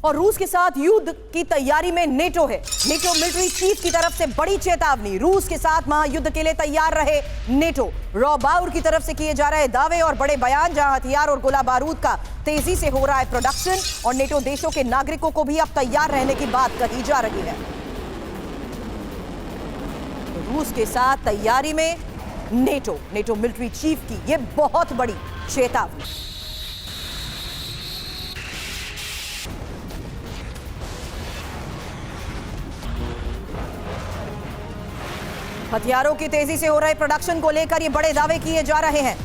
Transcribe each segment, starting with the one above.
और रूस के साथ युद्ध की तैयारी में नेटो है। नेटो मिलिट्री चीफ की तरफ से बड़ी चेतावनी, रूस के साथ महायुद्ध के लिए तैयार रहे नेटो। रॉ बाउर की तरफ से किए जा रहे दावे और बड़े बयान, जहां हथियार और गोला बारूद का तेजी से हो रहा है प्रोडक्शन, और नेटो देशों के नागरिकों को भी अब तैयार रहने की बात कही जा रही है। रूस के साथ तैयारी में नेटो मिलिट्री चीफ की यह बहुत बड़ी चेतावनी। हथियारों की तेजी से हो रहे प्रोडक्शन को लेकर ये बड़े दावे किए जा रहे हैं।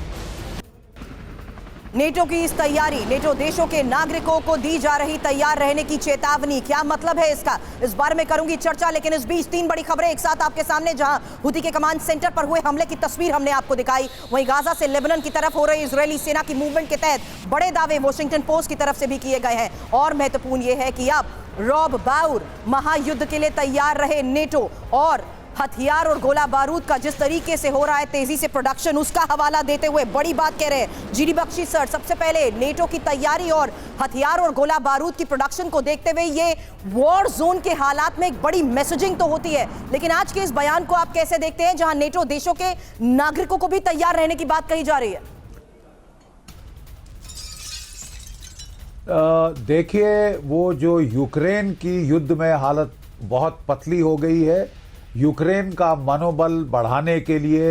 नेटो की इस तैयारी, नेटो देशों के नागरिकों को दी जा रही तैयार रहने की चेतावनी, क्या मतलब है इसका, इस बारे में करूंगी चर्चा। लेकिन इस बीच तीन बड़ी खबरें एक साथ आपके सामने, जहां हुती के कमांड सेंटर पर हुए हमले की तस्वीर हमने आपको दिखाई, वहीं गाजा से लेबनान की तरफ हो रही इजरायली सेना की मूवमेंट के तहत बड़े दावे वॉशिंगटन पोस्ट की तरफ से भी किए गए हैं। और महत्वपूर्ण यह है कि अब रॉब बाउर महायुद्ध के लिए तैयार रहे नेटो, और हथियार और गोला बारूद का जिस तरीके से हो रहा है तेजी से प्रोडक्शन, उसका हवाला देते हुए बड़ी बात कह रहे हैं जीडी बख्शी सर। सबसे पहले नेटो की तैयारी और हथियार और गोला बारूद की प्रोडक्शन को देखते हुए ये वॉर जोन के हालात में एक बड़ी मैसेजिंग तो होती है, लेकिन आज के इस बयान को आप कैसे देखते हैं, जहां नेटो देशों के नागरिकों को भी तैयार रहने की बात कही जा रही है? देखिए, वो जो यूक्रेन की युद्ध में हालत बहुत पतली हो गई है, यूक्रेन का मनोबल बढ़ाने के लिए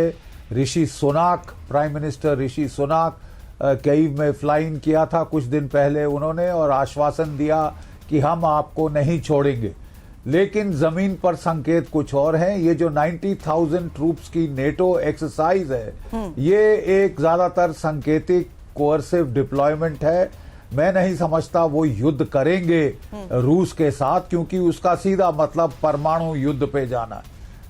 ऋषि सुनाक, प्राइम मिनिस्टर ऋषि सुनाक कीव में फ्लाइंग किया था कुछ दिन पहले उन्होंने, और आश्वासन दिया कि हम आपको नहीं छोड़ेंगे। लेकिन जमीन पर संकेत कुछ और हैं। ये जो 90,000 ट्रूप्स की नेटो एक्सरसाइज है, ये एक ज्यादातर सांकेतिक कोअर्सिव डिप्लॉयमेंट है। मैं नहीं समझता वो युद्ध करेंगे रूस के साथ, क्योंकि उसका सीधा मतलब परमाणु युद्ध पे जाना।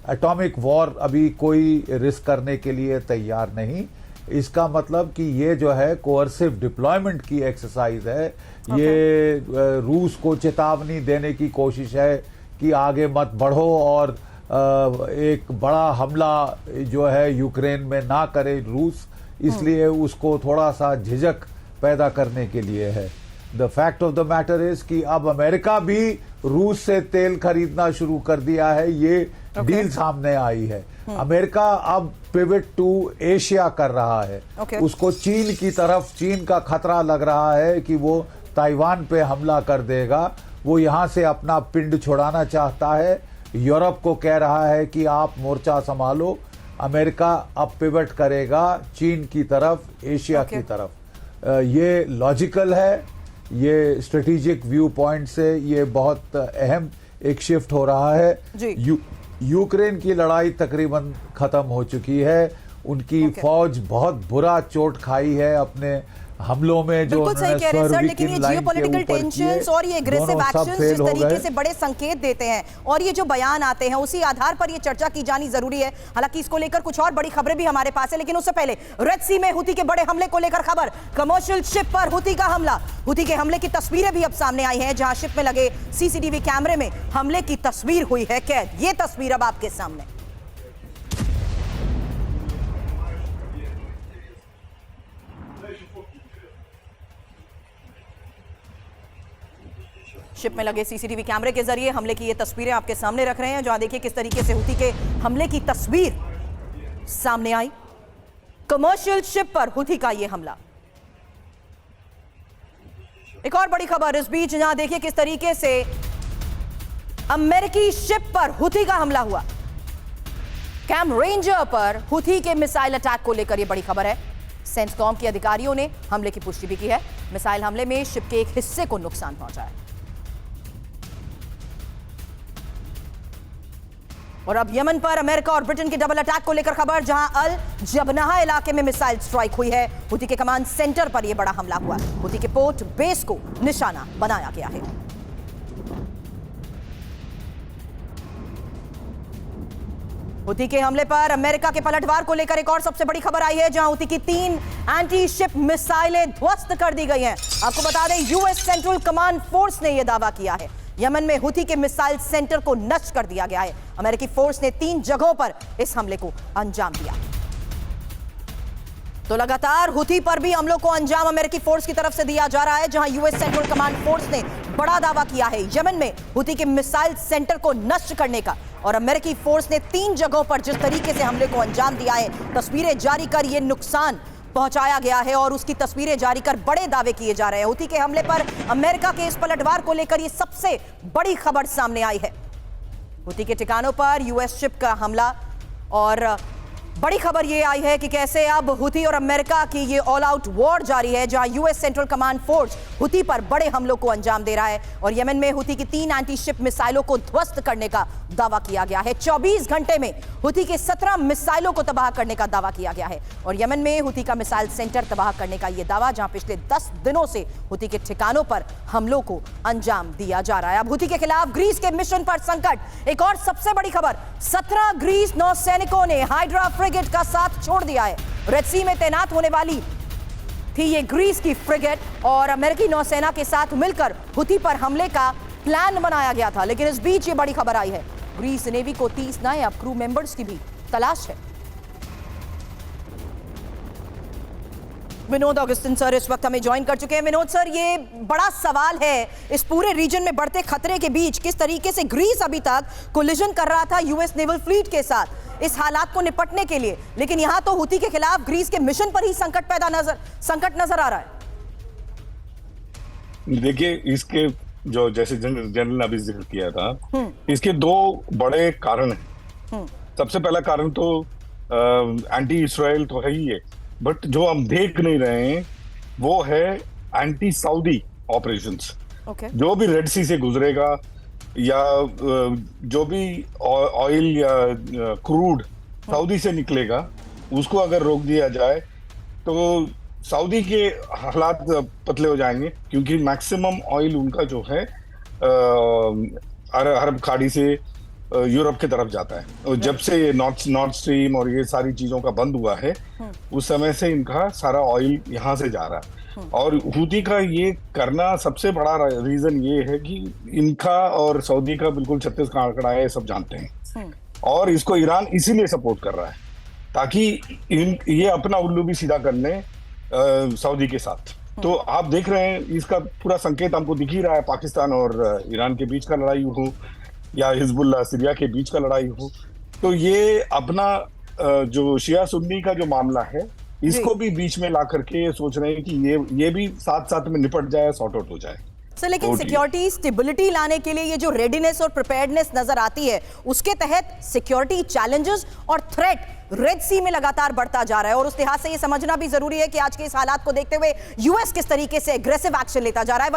एटॉमिक वॉर अभी कोई रिस्क करने के लिए तैयार नहीं। इसका मतलब कि ये जो है कोअर्सिव डिप्लॉयमेंट की एक्सरसाइज है। ये रूस को चेतावनी देने की कोशिश है कि आगे मत बढ़ो और एक बड़ा हमला जो है यूक्रेन में ना करे रूस, इसलिए उसको थोड़ा सा झिझक पैदा करने के लिए है। The fact of the matter is कि अब अमेरिका भी रूस से तेल खरीदना शुरू कर दिया है। ये डील सामने आई है। अमेरिका अब पिवट टू एशिया कर रहा है। उसको चीन की तरफ, चीन का खतरा लग रहा है कि वो ताइवान पे हमला कर देगा। वो यहां से अपना पिंड छुड़ाना चाहता है। यूरोप को कह रहा है कि आप मोर्चा संभालो। अमेरिका अब पिवट करेगा चीन की तरफ, एशिया की तरफ। ये लॉजिकल है, ये स्ट्रेटेजिक व्यू पॉइंट से ये बहुत अहम एक शिफ्ट हो रहा है। यूक्रेन की लड़ाई तकरीबन खत्म हो चुकी है। उनकी फौज बहुत बुरा चोट खाई है अपने हमलों में, जो बिल्कुल सही कह रहे हैं सर, लेकिन ये जियोपॉलिटिकल टेंशंस और ये एग्रेसिव एक्शंस जिस तरीके से बड़े संकेत देते हैं, और ये जो बयान आते हैं, उसी आधार पर ये चर्चा की जानी जरूरी है। हालांकि इसको लेकर कुछ और बड़ी खबरें भी हमारे पास है, लेकिन उससे पहले रेड सी में हुती के बड़े हमले को लेकर खबर। कमर्शियल शिप पर हुती का हमला, हुती के हमले की तस्वीरें भी अब सामने आई हैं, जहां शिप में लगे सीसीटीवी कैमरे में हमले की तस्वीर हुई है कैद। ये तस्वीर अब आपके सामने। शिप में लगे सीसीटीवी कैमरे के जरिए हमले की ये तस्वीरें आपके सामने रख रहे हैं, जहां देखिए किस तरीके से हुती के हमले की तस्वीर सामने आई। कमर्शियल शिप पर हुती का ये हमला। एक और बड़ी खबर इस बीच, जहां देखिए किस तरीके से अमेरिकी शिप पर हुती का हमला हुआ। कैम रेंजर पर हुती के मिसाइल अटैक को लेकर यह बड़ी खबर है। सेंटकॉम के अधिकारियों ने हमले की पुष्टि भी की है। मिसाइल हमले में शिप के एक हिस्से को नुकसान पहुंचा है। और अब यमन पर अमेरिका और ब्रिटेन के डबल अटैक को लेकर खबर, जहां अल जबनाहा इलाके में मिसाइल स्ट्राइक हुई है। हुती के कमांड सेंटर पर यह बड़ा हमला हुआ। हुती के पोर्ट बेस को निशाना बनाया गया है। हुती के हमले पर अमेरिका के पलटवार को लेकर एक और सबसे बड़ी खबर आई है, जहां हुती की 3 एंटी शिप मिसाइलें ध्वस्त कर दी गई हैं। आपको बता दें, यूएस सेंट्रल कमांड फोर्स ने यह दावा किया है। यमन में हुती के मिसाइल सेंटर को नष्ट कर दिया गया है। अमेरिकी फोर्स ने 3 जगहों पर इस हमले को अंजाम दिया। तो लगातार हुथी पर भी हमलों को अंजाम अमेरिकी फोर्स की तरफ से दिया जा रहा है, जहां यूएस सेंट्रल कमांड फोर्स ने बड़ा दावा किया है यमन में हुथी के मिसाइल सेंटर को नष्ट करने का। और अमेरिकी फोर्स ने 3 जगहों पर जिस तरीके से हमले को अंजाम दिया है, तस्वीरें जारी कर यह नुकसान पहुंचाया गया है और उसकी तस्वीरें जारी कर बड़े दावे किए जा रहे हैं। हुथी के हमले पर अमेरिका के इस पलटवार को लेकर यह सबसे बड़ी खबर सामने आई है। हुथी के ठिकानों पर यूएस शिप का हमला, और बड़ी खबर यह आई है कि कैसे अब हुथी और अमेरिका की ये ऑल आउट वॉर जारी है, जहां US central command force Houthi पर बड़े हमलों को अंजाम दे रहा है। और यमन में हुथी की 3 एंटी शिप मिसाइलों को ध्वस्त करने का दावा किया गया है। 24 घंटे में हुथी के 17 मिसाइलों को तबाह करने का दावा किया गया है। और यमन में हुथी का मिसाइल सेंटर तबाह करने का यह दावा, जहां पिछले 10 दिनों से हुथी के ठिकानों पर हमलों को अंजाम दिया जा रहा है। अब हुथी के खिलाफ ग्रीस के मिशन पर संकट। एक और सबसे बड़ी खबर, 17 ग्रीस नौसैनिकों ने हाइड्रा फ्रिगेट का साथ छोड़ दिया है। रेड सी में तैनात होने वाली थी ये ग्रीस की फ्रिगेट, और अमेरिकी नौसेना के साथ मिलकर हुथी पर हमले का प्लान बनाया गया था। लेकिन इस बीच ये बड़ी खबर आई है, ग्रीस नेवी को 30 नए अब क्रू मेंबर्स की भी तलाश है। विनोद ऑगस्टिन सर इस वक्त हमें ज्वाइन कर चुके हैं। विनोद सर, ये बड़ा सवाल है इस पूरे रीजन में बढ़ते खतरे के बीच, किस तरीके से ग्रीस अभी तक कोलिजन कर रहा था यूएस नेवल फ्लीट के साथ इस हालात को निपटने के लिए, लेकिन यहां तो हुथी के खिलाफ ग्रीस के मिशन पर ही संकट नजर आ रहा है। देखिए, इसके जो जैसे जनरल ने अभी जिक्र किया था, इसके 2 बड़े कारण हैं। सबसे पहला कारण तो एंटी इसराइल तो है ही है, बट जो हम देख नहीं रहे हैं वो है एंटी सऊदी ऑपरेशंस। जो भी रेड सी से गुजरेगा या जो भी ऑयल या क्रूड सऊदी से निकलेगा, उसको अगर रोक दिया जाए तो सऊदी के हालात पतले हो जाएंगे, क्योंकि मैक्सिमम ऑयल उनका जो है अरब खाड़ी से यूरोप की तरफ जाता है। और जब से ये नॉर्थ स्ट्रीम और ये सारी चीजों का बंद हुआ है, उस समय से इनका सारा ऑयल यहाँ से जा रहा है। और हुथी का ये करना सबसे बड़ा रीजन ये है कि इनका और सऊदी का बिल्कुल 36 का आंकड़ा है, सब जानते हैं। और इसको ईरान इसीलिए सपोर्ट कर रहा है ताकि ये अपना उल्लू भी सीधा कर ले सऊदी के साथ। तो आप देख रहे हैं, इसका पूरा संकेत हमको दिख ही रहा है। पाकिस्तान और ईरान के बीच का लड़ाई हो या हिजबुल्लाह सीरिया के बीच का लड़ाई हो, तो ये अपना जो शिया सुन्नी का जो मामला है, इसको भी बीच में ला करके सोच रहे हैं कि ये भी साथ साथ में निपट जाए, सॉर्ट आउट हो जाए। सर, लेकिन सिक्योरिटी स्टेबिलिटी लाने के लिए ये जो रेडीनेस और प्रिपेयर्डनेस नजर आती है, उसके तहत सिक्योरिटी चैलेंजेस और थ्रेट रेड सी में लगातार बढ़ता जा रहा है। और उस लिहाज से ये समझना भी जरूरी है कि आज के इस हालात को देखते हुए यूएस किस तरीके से एग्रेसिव एक्शन लेता जा रहा है।